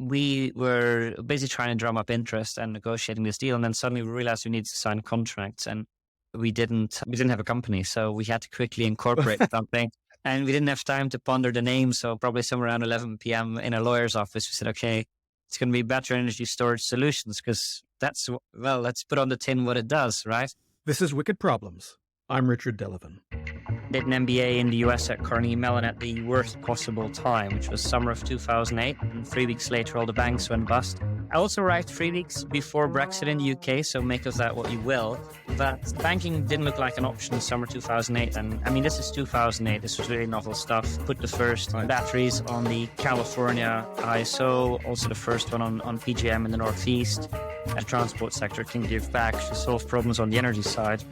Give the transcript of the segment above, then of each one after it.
we were basically trying to drum up interest and negotiating this deal. And then suddenly we realized we needed to sign contracts, and we didn't have a company. So we had to quickly incorporate something, and we didn't have time to ponder the name. So probably somewhere around 11 p.m. in a lawyer's office, we said, okay, it's going to be Battery Energy Storage Solutions, because let's put on the tin what it does, right? This is Wicked Problems. I'm Richard Delavan. Did an MBA in the US at Carnegie Mellon at the worst possible time, which was summer of 2008. And 3 weeks later, all the banks went bust. I also arrived 3 weeks before Brexit in the UK, so make of that what you will. But banking didn't look like an option in summer 2008. And I mean, this is 2008. This was really novel stuff. Put the first batteries on the California ISO, also the first one on PJM in the Northeast. A transport sector can give back to solve problems on the energy side.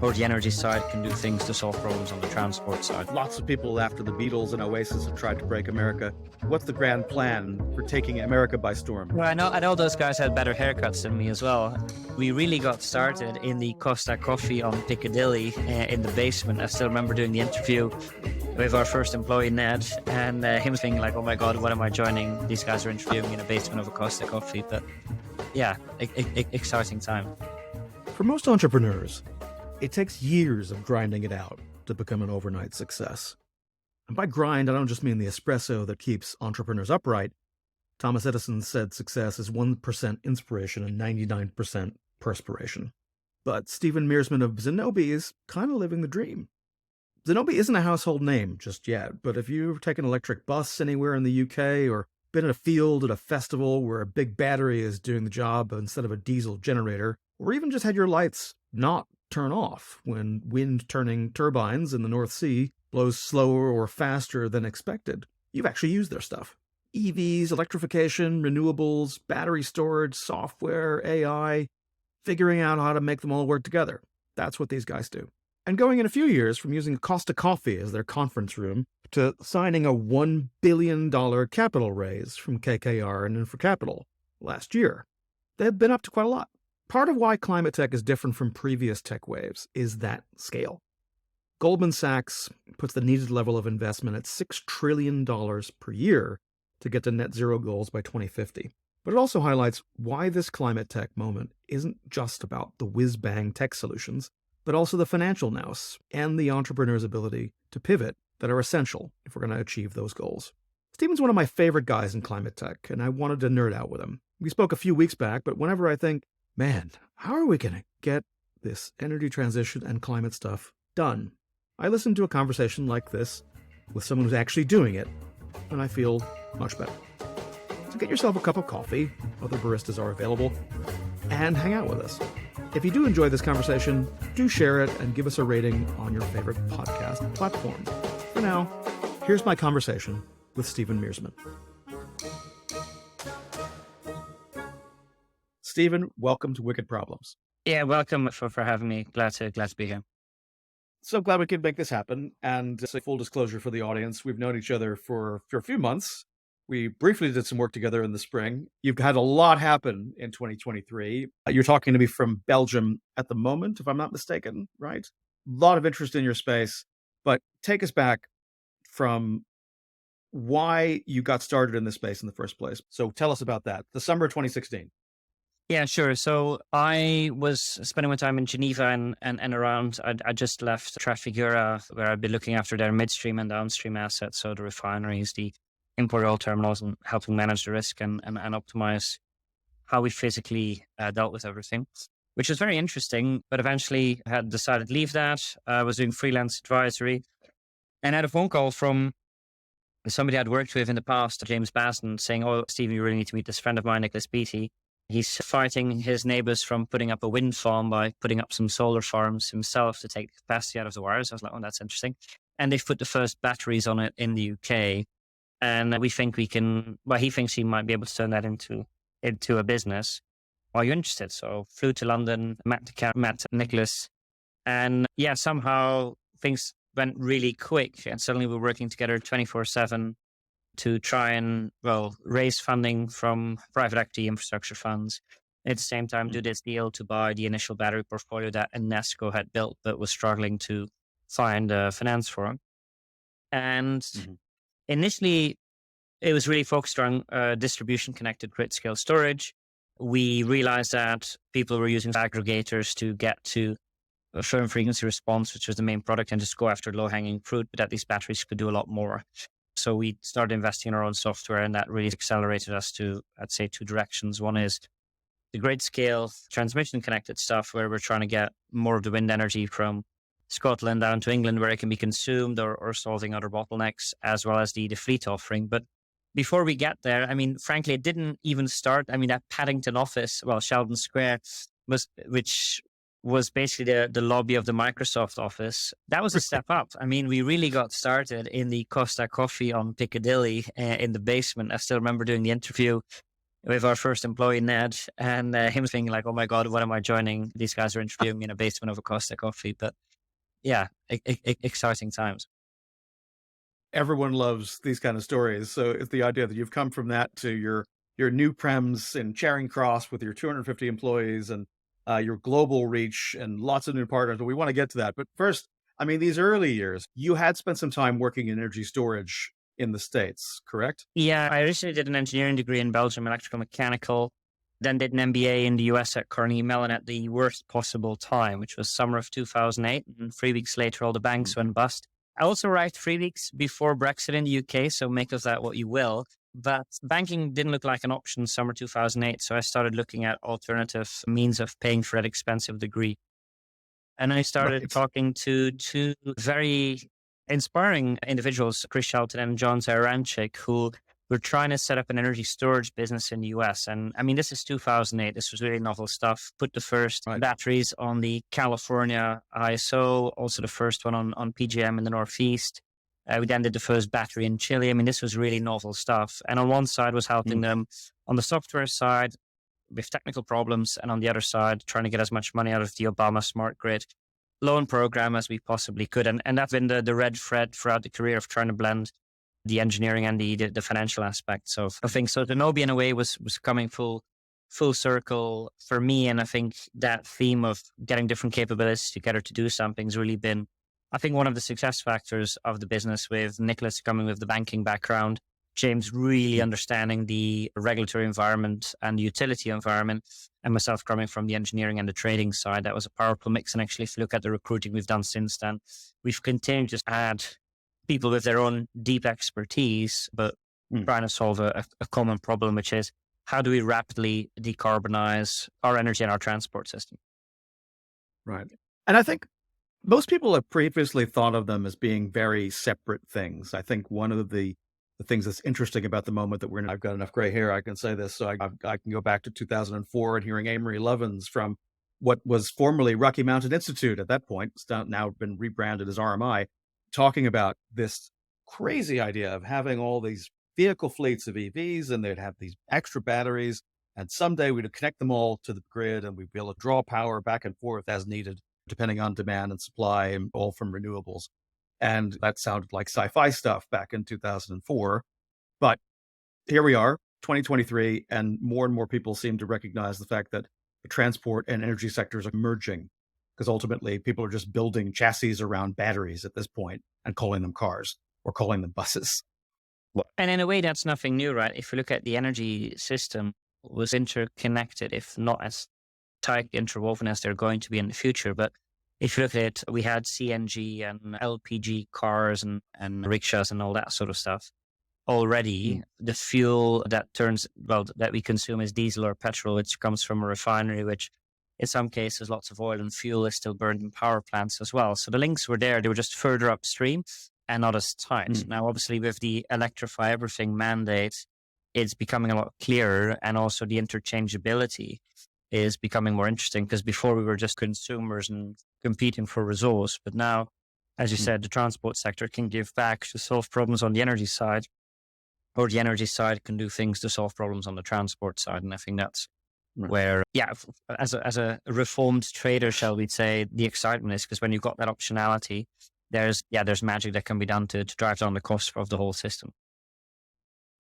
Or the energy side can do things to solve problems on the transport side. Lots of people after the Beatles and Oasis have tried to break America. What's the grand plan for taking America by storm? Well, I know those guys had better haircuts than me as well. We really got started in the Costa coffee on Piccadilly in the basement. I still remember doing the interview with our first employee, Ned, and him thinking like, oh my God, what am I joining? These guys are interviewing me in a basement of a Costa coffee. But yeah, exciting time. For most entrepreneurs, it takes years of grinding it out to become an overnight success. And by grind, I don't just mean the espresso that keeps entrepreneurs upright. Thomas Edison said success is 1% inspiration and 99% perspiration. But Stephen Meersman of Zenobē is kind of living the dream. Zenobē isn't a household name just yet, but if you've taken an electric bus anywhere in the UK or been in a field at a festival where a big battery is doing the job instead of a diesel generator, or even just had your lights not turn off when wind-turning turbines in the North Sea blows slower or faster than expected, you've actually used their stuff. EVs, electrification, renewables, battery storage, software, AI, figuring out how to make them all work together. That's what these guys do. And going in a few years from using Costa Coffee as their conference room to signing a $1 billion capital raise from KKR and Infra Capital last year, they've been up to quite a lot. Part of why climate tech is different from previous tech waves is that scale. Goldman Sachs puts the needed level of investment at $6 trillion per year to get to net zero goals by 2050. But it also highlights why this climate tech moment isn't just about the whiz-bang tech solutions, but also the financial nous and the entrepreneur's ability to pivot that are essential if we're going to achieve those goals. Stephen's one of my favorite guys in climate tech, and I wanted to nerd out with him. We spoke a few weeks back, but whenever I think, man, how are we going to get this energy transition and climate stuff done? I listen to a conversation like this with someone who's actually doing it, and I feel much better. So get yourself a cup of coffee, other baristas are available, and hang out with us. If you do enjoy this conversation, do share it and give us a rating on your favorite podcast platform. For now, here's my conversation with Stephen Meersman. Stephen, welcome to Wicked Problems. Yeah, welcome for having me. Glad to be here. So glad we could make this happen. And full disclosure for the audience, we've known each other for a few months. We briefly did some work together in the spring. You've had a lot happen in 2023. You're talking to me from Belgium at the moment, if I'm not mistaken, right? A lot of interest in your space, but take us back from why you got started in this space in the first place. So tell us about that. The summer of 2016. Yeah, sure. So I was spending my time in Geneva and around. I just left Trafigura, where I'd been looking after their midstream and downstream assets, so the refineries, the import oil terminals, and helping manage the risk and optimize how we physically dealt with everything, which was very interesting. But eventually I had decided to leave that. I was doing freelance advisory and had a phone call from somebody I'd worked with in the past, James Basden, saying, oh, Stephen, you really need to meet this friend of mine, Nicholas Beattie. He's fighting his neighbors from putting up a wind farm by putting up some solar farms himself to take the capacity out of the wires. I was like, oh, that's interesting. And they've put the first batteries on it in the UK. And we think he thinks he might be able to turn that into a business. Are you interested? So flew to London, met Nicholas. And yeah, somehow things went really quick. And suddenly we're working together 24/7. To try and, raise funding from private equity infrastructure funds. At the same time, do this deal to buy the initial battery portfolio that Enesco had built, but was struggling to find finance for. And initially, It was really focused on distribution connected grid scale storage. We realized that people were using aggregators to get to a firm frequency response, which was the main product, and just go after low hanging fruit, but that these batteries could do a lot more. So we started investing in our own software, and that really accelerated us to, I'd say, two directions. One is the grid scale transmission connected stuff, where we're trying to get more of the wind energy from Scotland down to England, where it can be consumed, or solving other bottlenecks, as well as the fleet offering. But before we get there, I mean, frankly, it didn't even start. I mean, that Paddington office, well, Sheldon Square, which was basically the lobby of the Microsoft office. That was a step up. I mean, we really got started in the Costa Coffee on Piccadilly in the basement. I still remember doing the interview with our first employee, Ned, and him thinking like, oh my God, what am I joining? These guys are interviewing me in a basement of a Costa Coffee. But yeah, exciting times. Everyone loves these kind of stories. So it's the idea that you've come from that to your new prems in Charing Cross with your 250 employees and your global reach and lots of new partners. But we want to get to that. But first, I mean, these early years, you had spent some time working in energy storage in the States, correct? Yeah, I originally did an engineering degree in Belgium, electrical mechanical, then did an MBA in the US at Carnegie Mellon at the worst possible time, which was summer of 2008. And 3 weeks later, all the banks went bust. I also arrived 3 weeks before Brexit in the UK, so make of that what you will. But banking didn't look like an option summer 2008, so I started looking at alternative means of paying for that expensive degree. And I started talking to two very inspiring individuals, Chris Shelton and John Zaranchik, who were trying to set up an energy storage business in the US. And I mean, this is 2008. This was really novel stuff. Put the first batteries on the California ISO, also the first one on PJM in the Northeast. We then did the first battery in Chile. I mean, this was really novel stuff. And on one side was helping them on the software side with technical problems, and on the other side, trying to get as much money out of the Obama smart grid loan program as we possibly could. And that's been the red thread throughout the career of trying to blend the engineering and the financial aspects of things. So Zenobē, in a way, was coming full circle for me. And I think that theme of getting different capabilities together to do something has really been, I think, one of the success factors of the business, with Nicholas coming with the banking background, James really understanding the regulatory environment and the utility environment, and myself coming from the engineering and the trading side. That was a powerful mix. And actually, if you look at the recruiting we've done since then, we've continued to add people with their own deep expertise, but trying to solve a common problem, which is how do we rapidly decarbonize our energy and our transport system? Right. And I think most people have previously thought of them as being very separate things. I think one of the things that's interesting about the moment that we're in, I've got enough gray hair, I can say this, so I can go back to 2004 and hearing Amory Lovins from what was formerly Rocky Mountain Institute at that point, it's now been rebranded as RMI, talking about this crazy idea of having all these vehicle fleets of EVs, and they'd have these extra batteries, and someday we'd connect them all to the grid, and we'd be able to draw power back and forth as needed, depending on demand and supply, and all from renewables. And that sounded like sci-fi stuff back in 2004. But here we are, 2023, and more people seem to recognize the fact that the transport and energy sectors are merging, because ultimately people are just building chassis around batteries at this point and calling them cars or calling them buses. And in a way, that's nothing new, right? If you look at the energy system, it was interconnected, if not as tight interwoven as they're going to be in the future. But if you look at it, we had CNG and LPG cars and rickshaws and all that sort of stuff. Already, the fuel that that we consume is diesel or petrol, which comes from a refinery, which in some cases, lots of oil and fuel is still burned in power plants as well. So the links were there. They were just further upstream and not as tight. Now, obviously, with the electrify everything mandate, it's becoming a lot clearer. And also the interchangeability is becoming more interesting, because before we were just consumers and competing for resource. But now, as you said, the transport sector can give back to solve problems on the energy side, or the energy side can do things to solve problems on the transport side. And I think that's where, as a reformed trader, shall we say, the excitement is, because when you've got that optionality, there's magic that can be done to drive down the cost of the whole system.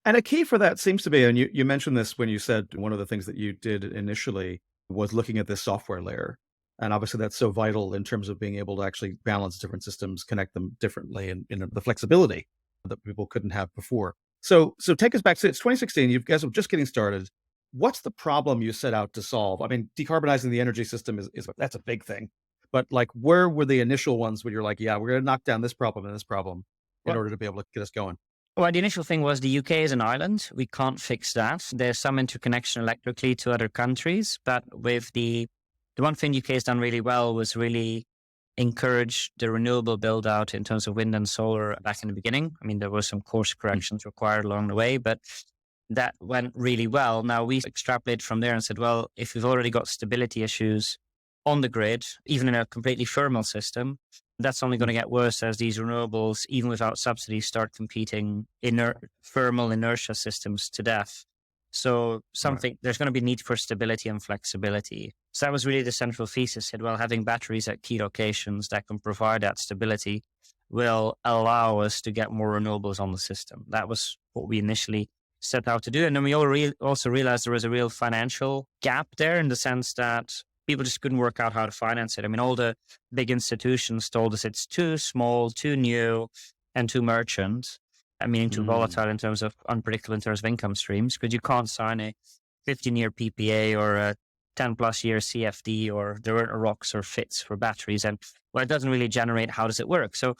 And a key for that seems to be, and you mentioned this when you said one of the things that you did initially was looking at this software layer. And obviously that's so vital in terms of being able to actually balance different systems, connect them differently, and the flexibility that people couldn't have before. So take us back. So it's 2016. You guys are just getting started. What's the problem you set out to solve? I mean, decarbonizing the energy system is that's a big thing. But like, where were the initial ones when you're like, yeah, we're going to knock down this problem and this problem in Well, order to be able to get us going? well, the initial thing was the UK is an island. We can't fix that. There's some interconnection electrically to other countries, but with the one thing UK has done really well was really encourage the renewable build out in terms of wind and solar back in the beginning. I mean, there were some course corrections required along the way, but that went really well. Now we extrapolated from there and said, well, if we've already got stability issues on the grid, even in a completely thermal system, that's only going to get worse as these renewables, even without subsidies, start competing thermal inertia systems to death. So there's going to be need for stability and flexibility. So that was really the central thesis. Said, well, having batteries at key locations that can provide that stability will allow us to get more renewables on the system. That was what we initially set out to do. And then we also realized there was a real financial gap there in the sense that people just couldn't work out how to finance it. I mean, all the big institutions told us it's too small, too new, and too merchant. I mean, too volatile in terms of unpredictable in terms of income streams, because you can't sign a 15-year PPA or a 10 plus year CFD, or there aren't rocks or fits for batteries. And well, it doesn't really generate. How does it work? So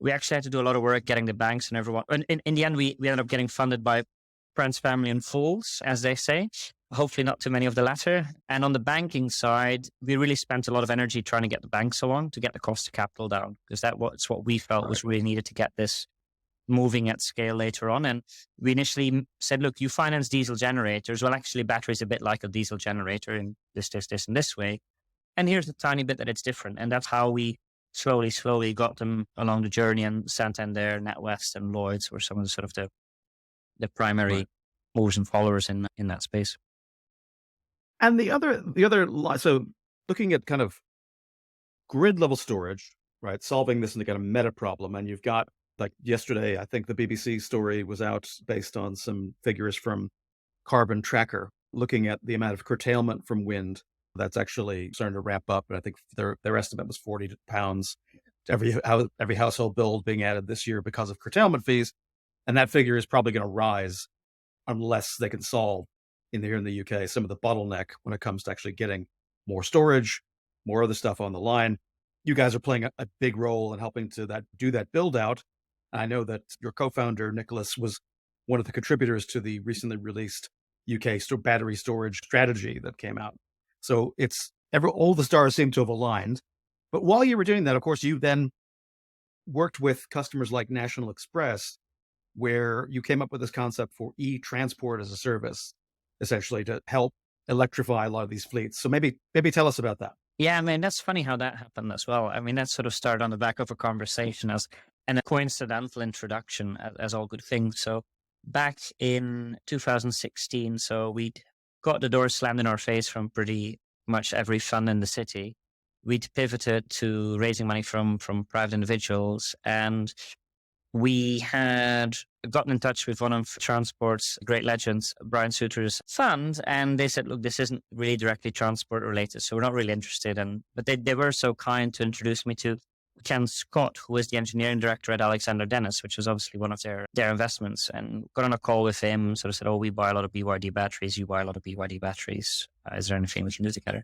we actually had to do a lot of work getting the banks and everyone. And in the end, we ended up getting funded by friends, family, and fools, as they say. Hopefully not too many of the latter. And on the banking side, we really spent a lot of energy trying to get the banks along to get the cost of capital down, because that's what we felt was really needed to get this moving at scale later on. And we initially said, look, you finance diesel generators. Well, actually, battery's a bit like a diesel generator in this, and this way. And here's the tiny bit that it's different. And that's how we slowly got them along the journey. And Santander, NatWest, and Lloyds were some of the sort of the primary movers and followers in that space. And so looking at kind of grid level storage, right? Solving this in a kind of meta problem. And you've got, like yesterday, I think the BBC story was out based on some figures from Carbon Tracker, looking at the amount of curtailment from wind that's actually starting to ramp up. And I think their estimate was £40 every household bill being added this year because of curtailment fees. And that figure is probably going to rise unless they can solve here in the UK some of the bottleneck when it comes to actually getting more storage, more other stuff on the line. You guys are playing a big role in helping to do that build out. I know that your co-founder, Nicholas, was one of the contributors to the recently released UK battery storage strategy that came out. So all the stars seem to have aligned. But while you were doing that, of course, you then worked with customers like National Express, where you came up with this concept for e-transport as a service, essentially to help electrify a lot of these fleets. So maybe tell us about that. Yeah, I mean, that's funny how that happened as well. I mean, that sort of started on the back of a conversation and a coincidental introduction, as all good things. So back in 2016, so we'd got the doors slammed in our face from pretty much every fund in the city. We'd pivoted to raising money from private individuals, and we had gotten in touch with one of transport's great legends, Brian Suter's fund, and they said, look, this isn't really directly transport related, so we're not really interested. But they were so kind to introduce me to Ken Scott, who is the engineering director at Alexander Dennis, which was obviously one of their investments, and got on a call with him, sort of said, oh, we buy a lot of BYD batteries, you buy a lot of BYD batteries. Is there anything we can do together?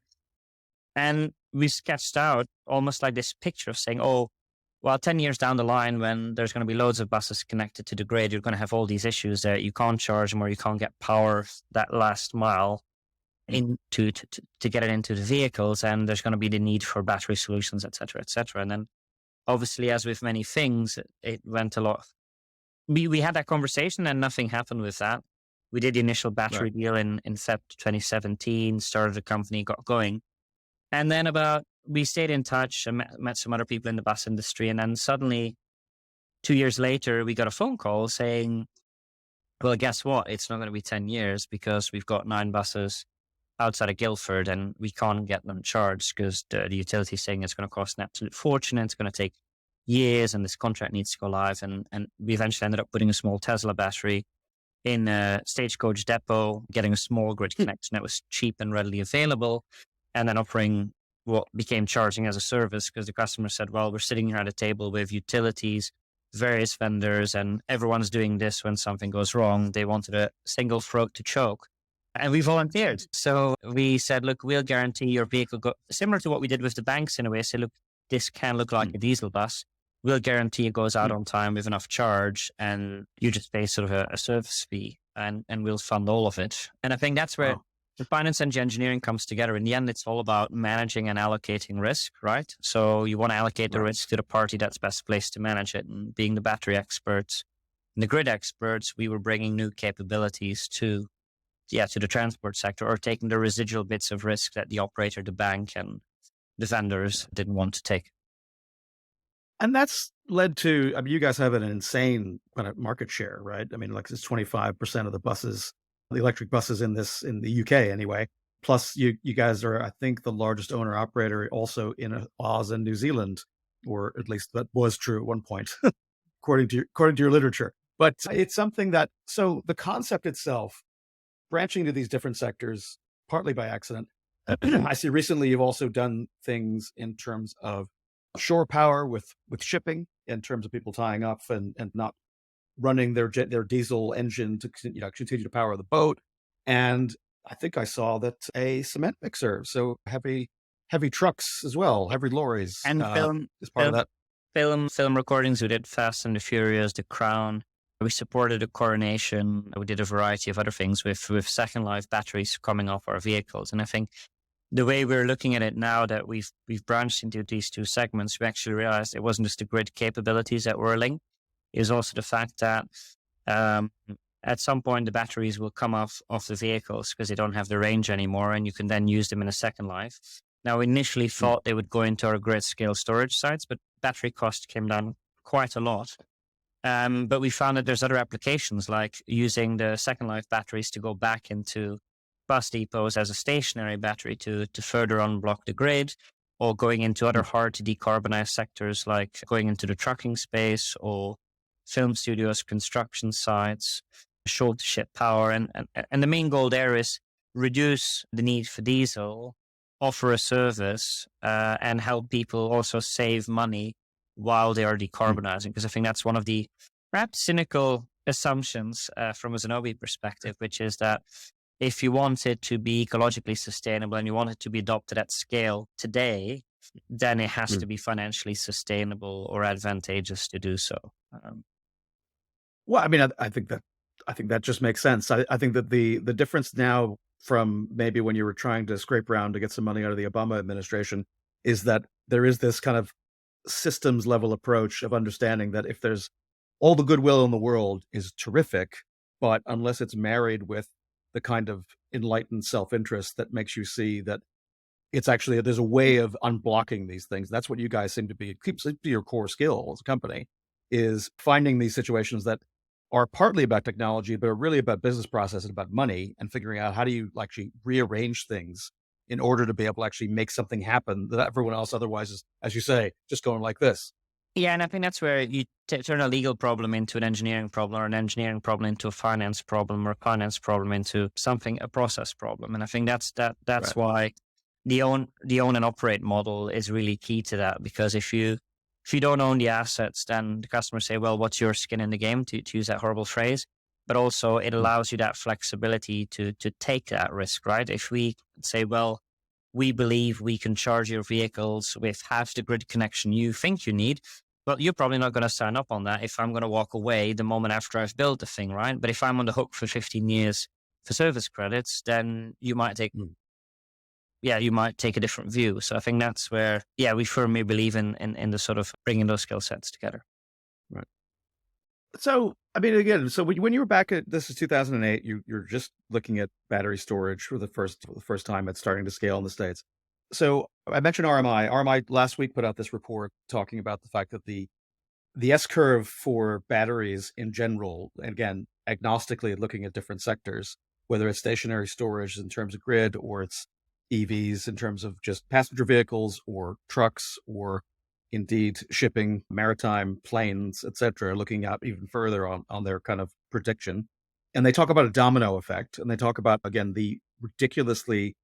And we sketched out almost like this picture of saying, oh, well, 10 years down the line, when there's going to be loads of buses connected to the grid, you're going to have all these issues that you can't charge them or you can't get power that last mile to get it into the vehicles. And there's going to be the need for battery solutions, et cetera, et cetera. And then obviously, as with many things, it went a lot. We had that conversation and nothing happened with that. We did the initial battery deal in Feb 2017, started the company, got going. And then we stayed in touch and met some other people in the bus industry. And then suddenly, 2 years later, we got a phone call saying, well, guess what? It's not going to be 10 years because we've got 9 buses outside of Guildford and we can't get them charged because the utility is saying it's going to cost an absolute fortune and it's going to take years and this contract needs to go live. And we eventually ended up putting a small Tesla battery in a Stagecoach depot, getting a small grid connection that was cheap and readily available, and then offering what became charging as a service because the customer said, well, we're sitting here at a table with utilities, various vendors, and everyone's doing this when something goes wrong. They wanted a single throat to choke. And we volunteered. So we said, look, we'll guarantee your vehicle similar to what we did with the banks in a way. Say, look, this can look like a diesel bus. We'll guarantee it goes out on time with enough charge, and you just pay sort of a service fee, and we'll fund all of it. And I think that's where the finance and engineering comes together. In the end, it's all about managing and allocating risk, right? So you want to allocate the risk to the party that's best placed to manage it. And being the battery experts and the grid experts, we were bringing new capabilities to the transport sector, or taking the residual bits of risk that the operator, the bank, and the vendors didn't want to take. And that's led to, I mean, you guys have an insane kind of market share, right? I mean, like it's 25% of the buses, the electric buses in the UK anyway. Plus you guys are, I think, the largest owner operator also in Oz and New Zealand, or at least that was true at one point, according to your literature. But it's something that, so the concept itself, branching into these different sectors, partly by accident. I see recently you've also done things in terms of shore power with shipping, in terms of people tying up and not running their diesel engine to continue to power the boat. And I think I saw that a cement mixer, so heavy trucks as well, heavy lorries, and is part of that. Film recordings. We did Fast and the Furious, The Crown. We supported a coronation. We did a variety of other things with second life batteries coming off our vehicles. And I think the way we're looking at it now that we've branched into these two segments, we actually realized it wasn't just the grid capabilities that were linked. It was also the fact that at some point the batteries will come off the vehicles because they don't have the range anymore, and you can then use them in a second life. Now, we initially thought they would go into our grid scale storage sites, but battery cost came down quite a lot. But we found that there's other applications, like using the second life batteries to go back into bus depots as a stationary battery to further unblock the grid, or going into other hard to decarbonize sectors, like going into the trucking space or film studios, construction sites, shore to ship power. And the main goal there is reduce the need for diesel, offer a service, and help people also save money while they are decarbonizing. Because I think that's one of the perhaps cynical assumptions from a Zenobē perspective, which is that if you want it to be ecologically sustainable and you want it to be adopted at scale today, then it has to be financially sustainable or advantageous to do so. Well, I mean, I think that just makes sense. I think that the difference now from maybe when you were trying to scrape around to get some money out of the Obama administration is that there is this kind of systems level approach of understanding that if there's all the goodwill in the world is terrific, but unless it's married with the kind of enlightened self-interest that makes you see that it's actually, there's a way of unblocking these things. That's what you guys seem to be, it keeps your core skill as a company, is finding these situations that are partly about technology, but are really about business process and about money, and figuring out how do you actually rearrange things in order to be able to actually make something happen that everyone else otherwise is, as you say, just going like this. Yeah, and I think that's where you turn a legal problem into an engineering problem, or an engineering problem into a finance problem, or a finance problem into a process problem. And I think that's right. Why the own and operate model is really key to that. Because if you don't own the assets, then the customers say, well, what's your skin in the game, to use that horrible phrase. But also it allows you that flexibility to take that risk, right? If we say, well, we believe we can charge your vehicles with half the grid connection you think you need, well, you're probably not going to sign up on that if I'm going to walk away the moment after I've built the thing, right? But if I'm on the hook for 15 years for service credits, then you might take a different view. So I think that's where, we firmly believe in the sort of bringing those skill sets together. Right. So, I mean, again, so when you were back at, this is 2008, you're just looking at battery storage for the first time it's starting to scale in the States. So I mentioned RMI. RMI last week put out this report talking about the fact that the S-curve for batteries in general, again, agnostically looking at different sectors, whether it's stationary storage in terms of grid, or it's EVs in terms of just passenger vehicles or trucks, or indeed shipping, maritime, planes, etc., looking out even further on their kind of prediction. And they talk about a domino effect, and they talk about, again, the ridiculously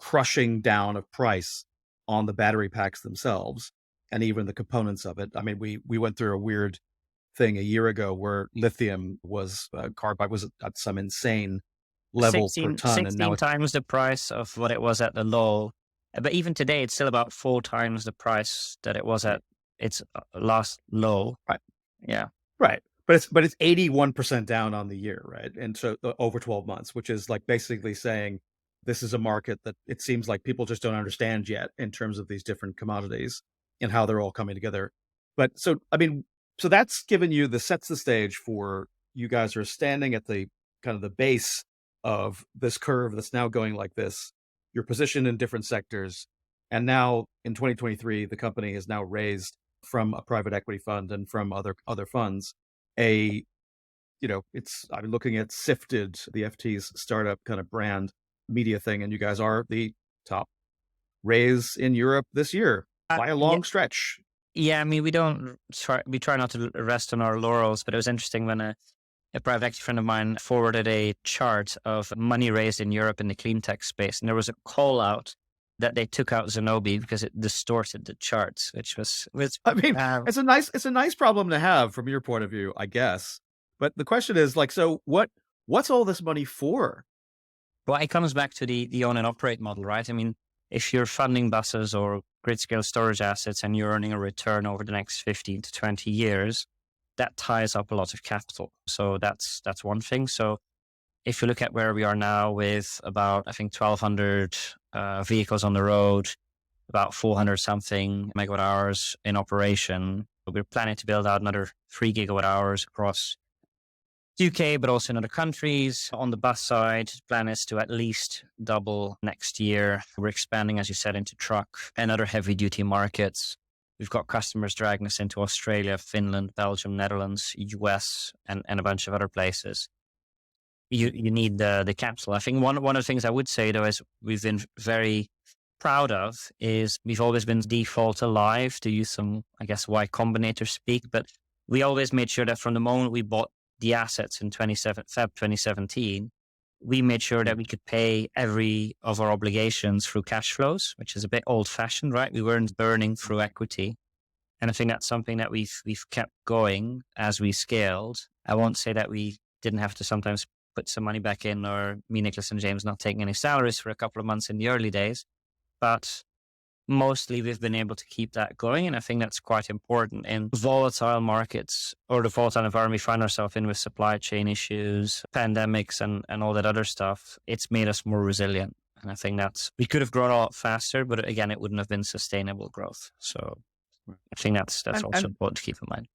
crushing down of price on the battery packs themselves and even the components of it. I mean, we went through a weird thing a year ago where lithium was carbide was at some insane level per 16, ton, and now 16 it's times the price of what it was at the low. But even today, it's still about 4 times the price that it was right. at its last low. Right. Yeah. Right. But it's 81% down on the year, right? And so over 12 months, which is like basically saying this is a market that it seems like people just don't understand yet in terms of these different commodities and how they're all coming together. But so I mean, so that's given you the sets the stage for you guys are standing at the kind of the base of this curve that's now going like this. You're positioned in different sectors. And now in 2023, the company has now raised from a private equity fund and from other funds a it's I'm looking at Sifted, the FT's startup kind of brand media thing, and you guys are the top raise in Europe this year by a Yeah, long stretch. yeah. I mean, we try not to rest on our laurels, but it was interesting when a private equity friend of mine forwarded a chart of money raised in Europe in the clean tech space, and there was a call out that they took out Zenobē because it distorted the charts, which I mean, it's a nice problem to have from your point of view, I guess. But the question is like, so what's all this money for? well, it comes back to the own and operate model, right? I mean, if you're funding buses or grid scale storage assets and you're earning a return over the next 15 to 20 years, that ties up a lot of capital. So that's one thing. So if you look at where we are now with about, I think, 1,200 vehicles on the road, about 400 something megawatt hours in operation, we're planning to build out another 3 gigawatt hours across UK, but also in other countries. On the bus side, the plan is to at least double next year. We're expanding, as you said, into truck and other heavy duty markets. We've got customers dragging us into Australia, Finland, Belgium, Netherlands, US, and a bunch of other places. You need the capital. I think one of the things I would say, though, is we've been very proud of is we've always been default alive, to use some, I guess, Y Combinator speak, but we always made sure that from the moment we bought the assets in Feb 2017, we made sure that we could pay every of our obligations through cash flows, which is a bit old fashioned, right? We weren't burning through equity. And I think that's something that we've kept going as we scaled. I won't say that we didn't have to sometimes put some money back in, or me, Nicholas, and James not taking any salaries for a couple of months in the early days. But mostly we've been able to keep that going. And I think that's quite important in volatile markets or the volatile environment we find ourselves in with supply chain issues, pandemics, and all that other stuff. It's made us more resilient. And I think we could have grown a lot faster, but again, it wouldn't have been sustainable growth. So I think that's And also and important to keep in mind.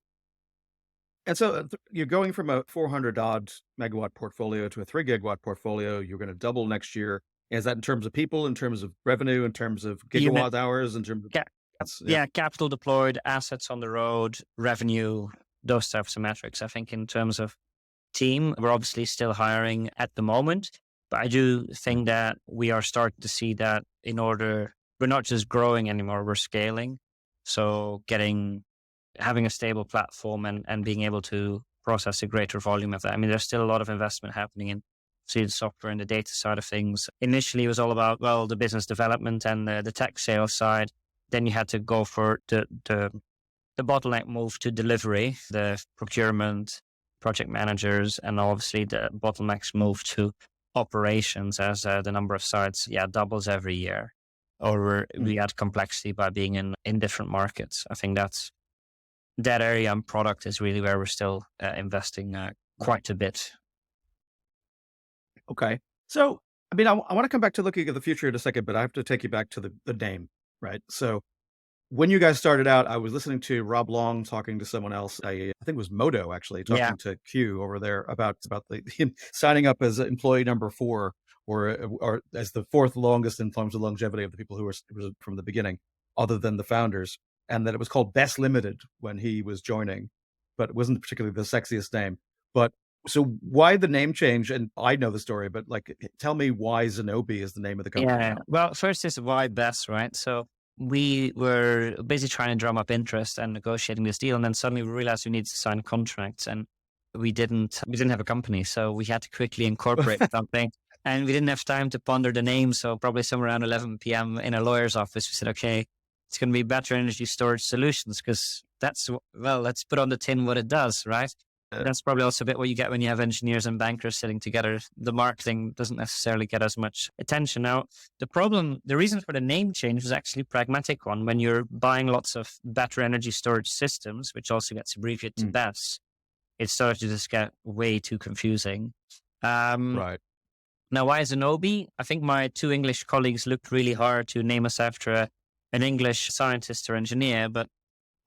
and so you're going from a 400 odd megawatt portfolio to a 3 gigawatt portfolio. You're going to double next year. Is that in terms of people, in terms of revenue, in terms of gigawatt hours, in terms of yeah. Yeah, capital deployed, assets on the road, revenue, those types of metrics. I think in terms of team, we're obviously still hiring at the moment, but I do think that we are starting to see that we're not just growing anymore, we're scaling. So having a stable platform and being able to process a greater volume of that. I mean, there's still a lot of investment happening in the software and the data side of things. Initially, it was all about, well, the business development and the tech sales side. Then you had to go for the bottleneck move to delivery, the procurement, project managers, and obviously the bottlenecks move to operations as the number of sites, doubles every year. Or we add complexity by being in different markets. I think that area and product is really where we're still investing quite a bit. Okay. So, I mean, I want to come back to looking at the future in a second, but I have to take you back to the name, right? So, when you guys started out, I was listening to Rob Long talking to someone else. I think it was Modo actually talking to Q over there about him signing up as employee number 4 or as the 4th longest in terms of longevity of the people who were from the beginning, other than the founders, and that it was called Best Limited when he was joining, but it wasn't particularly the sexiest name. But so why the name change? And I know the story, but like, tell me why Zenobē is the name of the company now. Well, first is why Best, right? So we were basically trying to drum up interest and negotiating this deal, and then suddenly we realized we needed to sign contracts, and we didn't have a company, so we had to quickly incorporate something, and we didn't have time to ponder the name. So probably somewhere around 11 p.m. in a lawyer's office, we said, okay, it's going to be Battery Energy Storage Solutions, because well, let's put on the tin what it does, right? That's probably also a bit what you get when you have engineers and bankers sitting together. The marketing doesn't necessarily get as much attention. Now, the reason for the name change was actually a pragmatic one. When you're buying lots of battery energy storage systems, which also gets abbreviated to BESS, it started to just get way too confusing. Right. Now, why Zenobē? I think my two English colleagues looked really hard to name us after an English scientist or engineer, but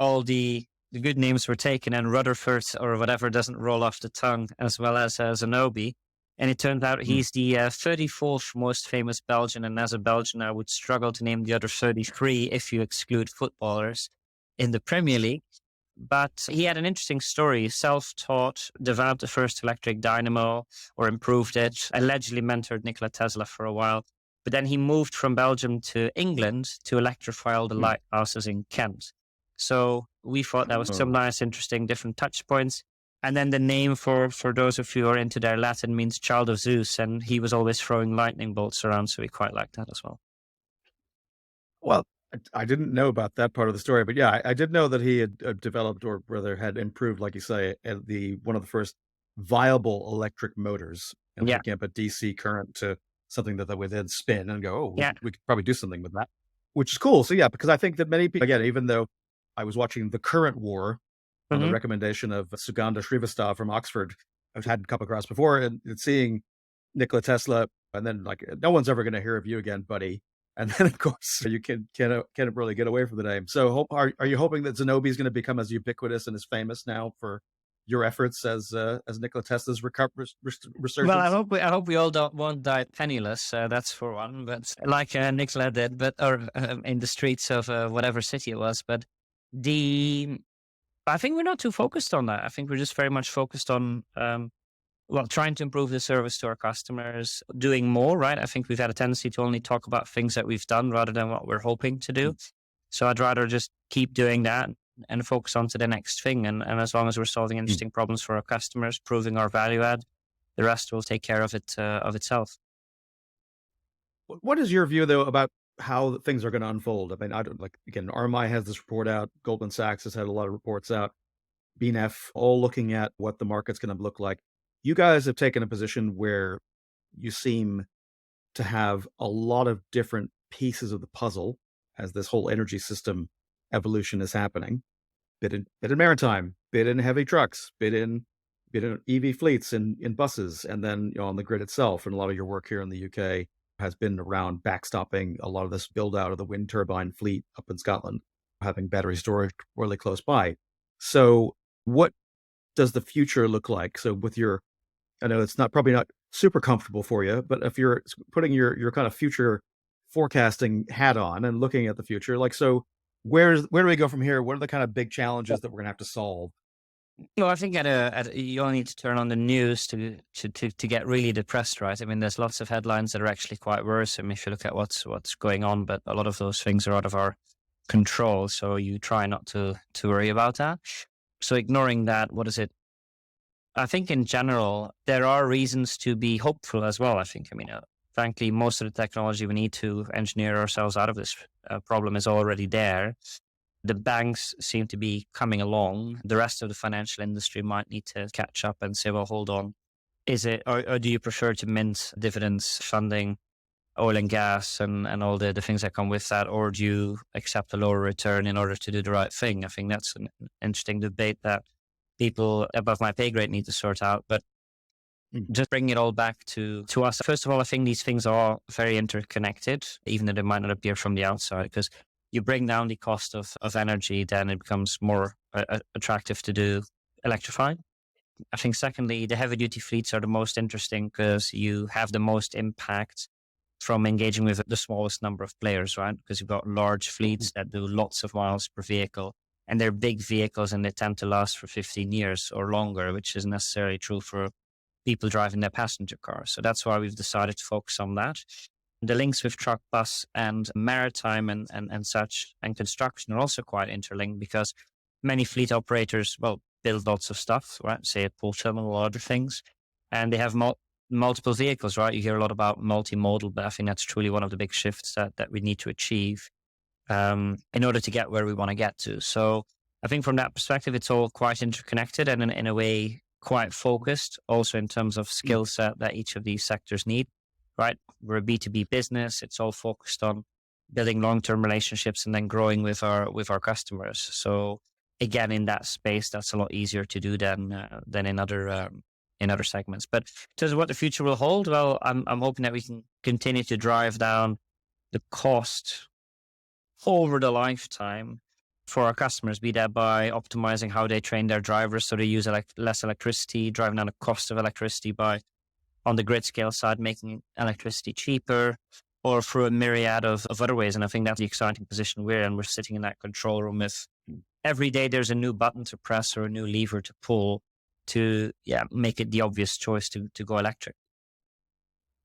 all the good names were taken, and Rutherford or whatever doesn't roll off the tongue, as well as Zenobē. And it turned out he's the 34th most famous Belgian. And as a Belgian, I would struggle to name the other 33 if you exclude footballers in the Premier League. But he had an interesting story. Self-taught, developed the first electric dynamo or improved it, allegedly mentored Nikola Tesla for a while. But then he moved from Belgium to England to electrify all the lighthouses in Kent. So we thought that was some nice, interesting, different touch points. And then the name for those of you who are into their Latin means child of Zeus. And he was always throwing lightning bolts around. So we quite liked that as well. Well, I didn't know about that part of the story, but yeah, I did know that he had developed, or rather had improved, like you say, one of the first viable electric motors, and hooking up a DC current to something that would then spin and go, we could probably do something with that, which is cool. So yeah, because I think that many people, again, even though I was watching The Current War on the recommendation of Sugandha Srivastava from Oxford, I've had come across before, and seeing Nikola Tesla, and then like, no one's ever going to hear of you again, buddy. And then, of course, you can't really get away from the name. So are you hoping that Zenobē is going to become as ubiquitous and as famous now for your efforts as Nikola Tesla's resurgence? Well, I hope we all won't die penniless. That's for one. But like Nikola did, or in the streets of whatever city it was. But I think we're not too focused on that. I think we're just very much focused on trying to improve the service to our customers, doing more, right? I think we've had a tendency to only talk about things that we've done rather than what we're hoping to do. So I'd rather just keep doing that and focus on to the next thing. And as long as we're solving interesting problems for our customers, proving our value add, the rest will take care of it of itself. What is your view, though, about how things are going to unfold? I mean, again, RMI has this report out. Goldman Sachs has had a lot of reports out. BNEF, all looking at what the market's going to look like. You guys have taken a position where you seem to have a lot of different pieces of the puzzle as this whole energy system evolution is happening. Bit in maritime, bit in heavy trucks, bit in EV fleets in buses, and then on the grid itself. And a lot of your work here in the UK has been around backstopping a lot of this build out of the wind turbine fleet up in Scotland, having battery storage really close by. So what does the future look like? So with I know it's probably not super comfortable for you, but if you're putting your kind of future forecasting hat on and looking at the future, like, so where do we go from here? What are the kind of big challenges that we're gonna have to solve? I think you only need to turn on the news to get really depressed, right? I mean, there's lots of headlines that are actually quite worrisome if you look at what's going on, but a lot of those things are out of our control. So you try not to worry about that. So ignoring that, what is it? I think in general, there are reasons to be hopeful as well. I think, frankly, most of the technology we need to engineer ourselves out of this problem is already there. The banks seem to be coming along. The rest of the financial industry might need to catch up and say, well, hold on. Is it, or do you prefer to mint dividends funding oil and gas and all the things that come with that? Or do you accept a lower return in order to do the right thing? I think that's an interesting debate that people above my pay grade need to sort out. But just bringing it all back to us. First of all, I think these things are very interconnected, even though they might not appear from the outside, because you bring down the cost of energy, then it becomes more attractive to do electrifying. I think secondly, the heavy duty fleets are the most interesting because you have the most impact from engaging with the smallest number of players, right? Because you've got large fleets that do lots of miles per vehicle. And they're big vehicles and they tend to last for 15 years or longer, which isn't necessarily true for people driving their passenger cars. So that's why we've decided to focus on that. The links with truck, bus, and maritime and such and construction are also quite interlinked because many fleet operators, build lots of stuff, right? Say a pool terminal or other things. And they have multiple vehicles, right? You hear a lot about multimodal, but I think that's truly one of the big shifts that we need to achieve in order to get where we want to get to. So I think from that perspective, it's all quite interconnected and in a way quite focused also in terms of Mm. skill set that each of these sectors need, right? We're a B2B business. It's all focused on building long-term relationships and then growing with our customers. So again, in that space, that's a lot easier to do than in other segments. But in terms of what the future will hold, well, I'm hoping that we can continue to drive down the cost over the lifetime for our customers, be that by optimizing how they train their drivers so they use less electricity, driving down the cost of electricity by, on the grid scale side, making electricity cheaper, or through a myriad of other ways. And I think that's the exciting position we're in. We're sitting in that control room with every day there's a new button to press or a new lever to pull to make it the obvious choice to go electric.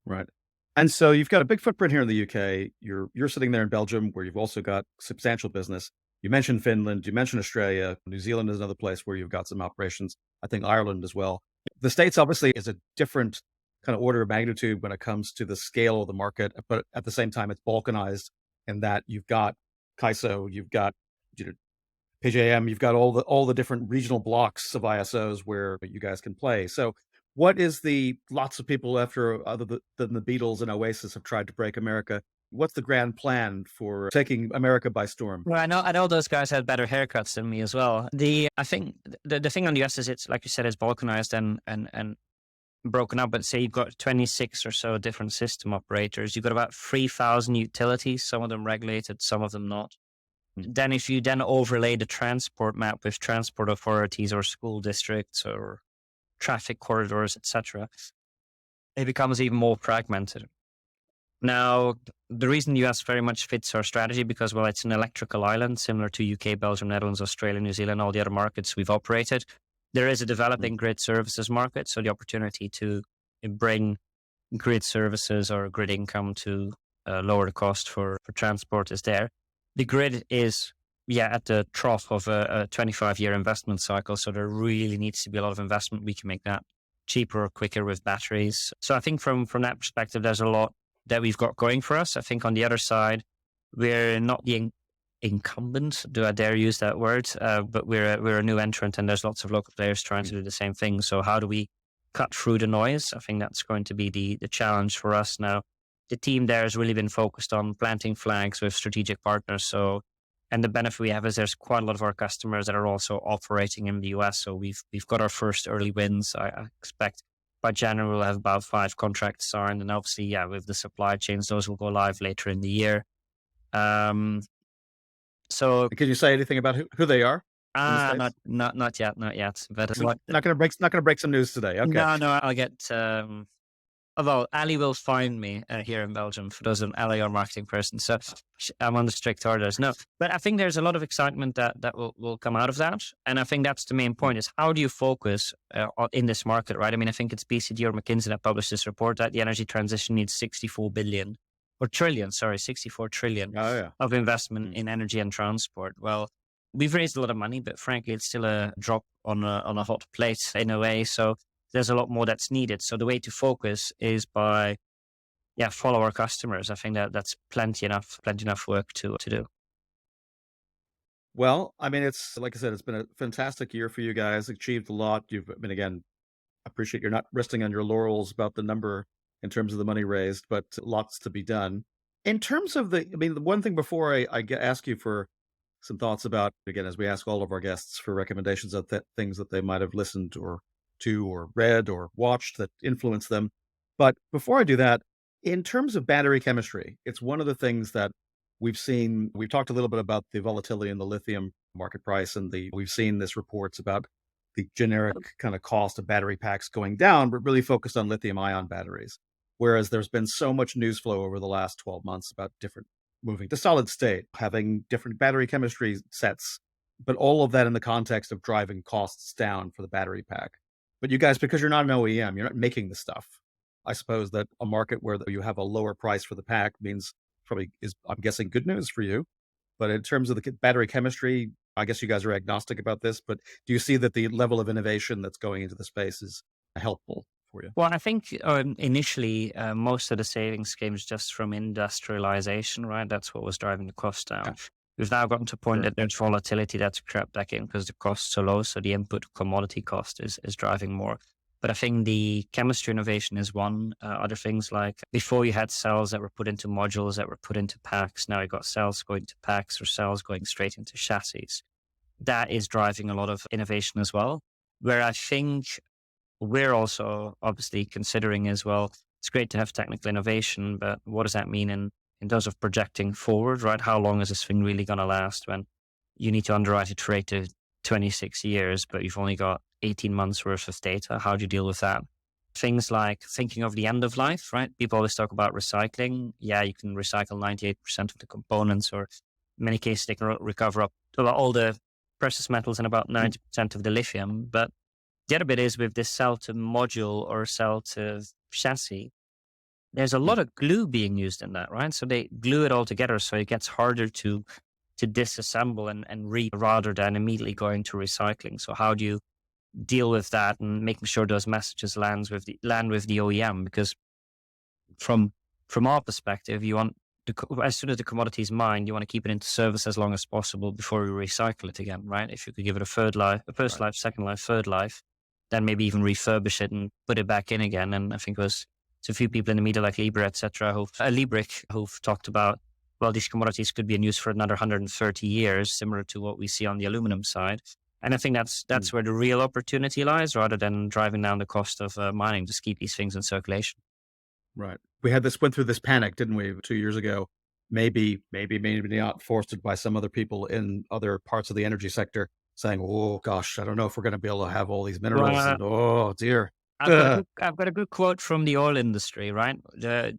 Right. And so you've got a big footprint here in the UK. You're sitting there in Belgium, where you've also got substantial business. You mentioned Finland, you mentioned Australia, New Zealand is another place where you've got some operations. I think Ireland as well. The States obviously is a different kind of order of magnitude when it comes to the scale of the market, but at the same time, it's balkanized in that you've got CAISO, you've got you know, PJM, you've got all the different regional blocks of ISOs where you guys can play. So what is lots of people than the Beatles and Oasis have tried to break America? What's the grand plan for taking America by storm? Well, I know those guys had better haircuts than me as well. I think the thing on the US is it's like you said, it's balkanized and broken up. But say you've got 26 or so different system operators, you've got about 3,000 utilities, some of them regulated, some of them not. Then if you then overlay the transport map with transport authorities or school districts or traffic corridors, etc., it becomes even more fragmented. Now, the reason the US very much fits our strategy because, well, it's an electrical island similar to UK, Belgium, Netherlands, Australia, New Zealand, all the other markets we've operated. There is a developing grid services market, so the opportunity to bring grid services or grid income to lower the cost for transport is there. The grid is, at the trough of a 25-year investment cycle, so there really needs to be a lot of investment. We can make that cheaper or quicker with batteries. So I think from that perspective, there's a lot that we've got going for us. I think on the other side, we're not the incumbent, do I dare use that word? But we're a new entrant and there's lots of local players trying to do the same thing. So how do we cut through the noise? I think that's going to be the challenge for us now. The team there has really been focused on planting flags with strategic partners. So, and the benefit we have is there's quite a lot of our customers that are also operating in the US. So we've got our first early wins. I expect by January we'll have about 5 contracts signed, and obviously, with the supply chains, those will go live later in the year. So, Can you say anything about who they are in the States? not yet. But Not going to break some news today. Okay. No, I'll get. Although Ali will find me here in Belgium for those of Ali, our marketing person. So I'm on the strict orders. No, but I think there's a lot of excitement that will come out of that. And I think that's the main point is how do you focus in this market, right? I mean, I think it's BCG or McKinsey that published this report that the energy transition needs 64 trillion of investment in energy and transport. Well, we've raised a lot of money, but frankly, it's still a drop on a hot plate in a way. So there's a lot more that's needed. So the way to focus is by, follow our customers. I think that's plenty enough work to do. Well, I mean, it's like I said, it's been a fantastic year for you guys. Achieved a lot. Again, I appreciate you're not resting on your laurels about the number in terms of the money raised, but lots to be done. In terms of the one thing before I ask you for some thoughts about, again, as we ask all of our guests for recommendations of things that they might have listened or read or watched that influenced them. But before I do that, in terms of battery chemistry, it's one of the things that we've seen. We've talked a little bit about the volatility in the lithium market price, and we've seen this reports about the generic kind of cost of battery packs going down, but really focused on lithium ion batteries. Whereas there's been so much news flow over the last 12 months about different moving to solid state, having different battery chemistry sets, but all of that in the context of driving costs down for the battery pack. But you guys, because you're not an OEM, you're not making the stuff. I suppose that a market where you have a lower price for the pack means probably is, I'm guessing, good news for you. But in terms of the battery chemistry, I guess you guys are agnostic about this, but do you see that the level of innovation that's going into the space is helpful for you? Well, I think initially most of the savings came just from industrialization, right? That's what was driving the cost down. Okay. We've now gotten to a point Sure. that there's volatility that's crept back in because the costs are low. So the input commodity cost is driving more. But I think the chemistry innovation is one. Other things like before you had cells that were put into modules that were put into packs. Now you've got cells going to packs or cells going straight into chassis. That is driving a lot of innovation as well. Where I think we're also obviously considering as well, it's great to have technical innovation, but what does that mean in terms of projecting forward, right? How long is this thing really going to last when you need to underwrite it for 8 to 26 years, but you've only got 18 months worth of data? How do you deal with that? Things like thinking of the end of life, right? People always talk about recycling. Yeah, you can recycle 98% of the components, or in many cases, they can recover up to all the precious metals and about 90% of the lithium. But the other bit is with this cell to module or cell to chassis, there's a lot of glue being used in that, right? So they glue it all together, so it gets harder to disassemble and rather than immediately going to recycling. So how do you deal with that and making sure those messages land with the OEM? Because from our perspective, you want as soon as the commodity is mined, you want to keep it into service as long as possible before you recycle it again, right? If you could give it a third life, a first life, second life, third life, then maybe even refurbish it and put it back in again. And I think it's a few people in the media like Liebherr, etc., Liebrich, who've talked about, well, these commodities could be in use for another 130 years, similar to what we see on the aluminum side. And I think that's where the real opportunity lies, rather than driving down the cost of mining. Just keep these things in circulation. Right. We went through this panic, didn't we, 2 years ago? Maybe not, fostered by some other people in other parts of the energy sector saying, oh gosh, I don't know if we're going to be able to have all these minerals. Well, And oh dear. I've got a good quote from the oil industry, right? The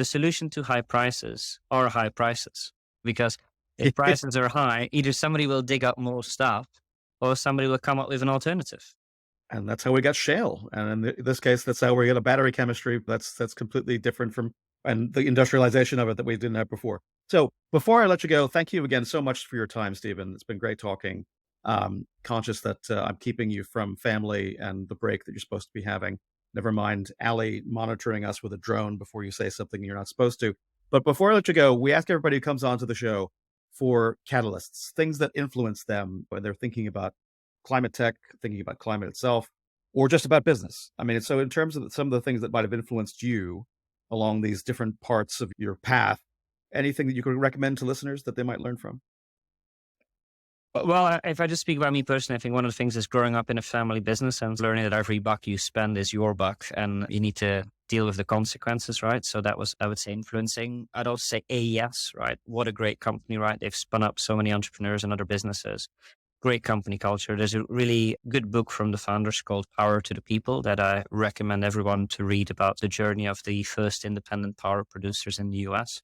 solution to high prices are high prices, because if prices are high, either somebody will dig up more stuff or somebody will come up with an alternative. And that's how we got shale. And in this case, that's how we get a battery chemistry. That's completely different from, and the industrialization of it that we didn't have before. So before I let you go, thank you again so much for your time, Stephen. It's been great talking. Conscious that I'm keeping you from family and the break that you're supposed to be having. Never mind Ali monitoring us with a drone before you say something you're not supposed to. But before I let you go, we ask everybody who comes onto the show for catalysts, things that influence them when they're thinking about climate tech, thinking about climate itself, or just about business. I mean, so in terms of some of the things that might have influenced you along these different parts of your path, anything that you could recommend to listeners that they might learn from? Well, if I just speak about me personally, I think one of the things is growing up in a family business and learning that every buck you spend is your buck and you need to deal with the consequences, right? So that was, I would say, influencing. I'd also say AES, right? What a great company, right? They've spun up so many entrepreneurs and other businesses. Great company culture. There's a really good book from the founders called Power to the People that I recommend everyone to read, about the journey of the first independent power producers in the US,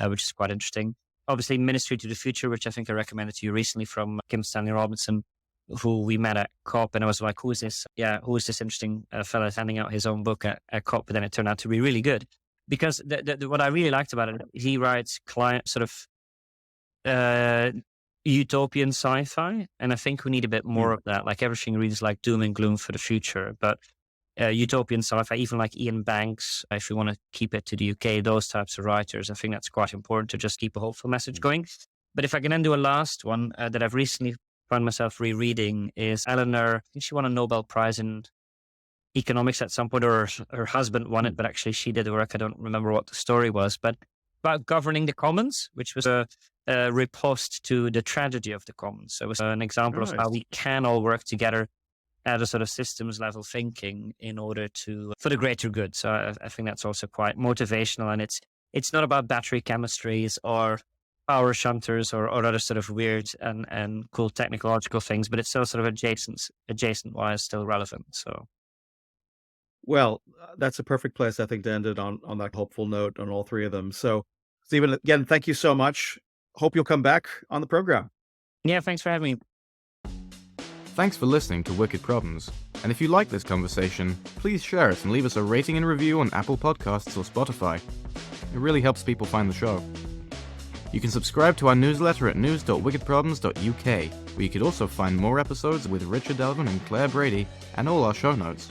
which is quite interesting. Obviously, Ministry to the Future, which I think I recommended to you recently, from Kim Stanley Robinson, who we met at COP. And I was like, who is this? Yeah, who is this interesting fellow handing out his own book at COP? But then it turned out to be really good, because what I really liked about it, he writes client sort of utopian sci-fi, and I think we need a bit more of that. Like, everything reads like doom and gloom for the future, but utopian sci-fi, even like Ian Banks, if you want to keep it to the UK, those types of writers, I think that's quite important to just keep a hopeful message going. But if I can then do a last one that I've recently found myself rereading, is Eleanor. I think she won a Nobel Prize in economics at some point, or her husband won it, but actually she did the work. I don't remember what the story was, but about governing the commons, which was a riposte to the tragedy of the commons. So it was an example of how we can all work together at a sort of systems level thinking in order to, for the greater good. So I think that's also quite motivational, and it's not about battery chemistries or power shunters or other sort of weird and cool technological things, but it's still sort of adjacent while still relevant. So. Well, that's a perfect place, I think, to end it on that hopeful note on all three of them. So, Stephen, again, thank you so much. Hope you'll come back on the program. Yeah, thanks for having me. Thanks for listening to Wicked Problems. And if you like this conversation, please share it and leave us a rating and review on Apple Podcasts or Spotify. It really helps people find the show. You can subscribe to our newsletter at news.wickedproblems.uk, where you could also find more episodes with Richard Delvin and Claire Brady and all our show notes.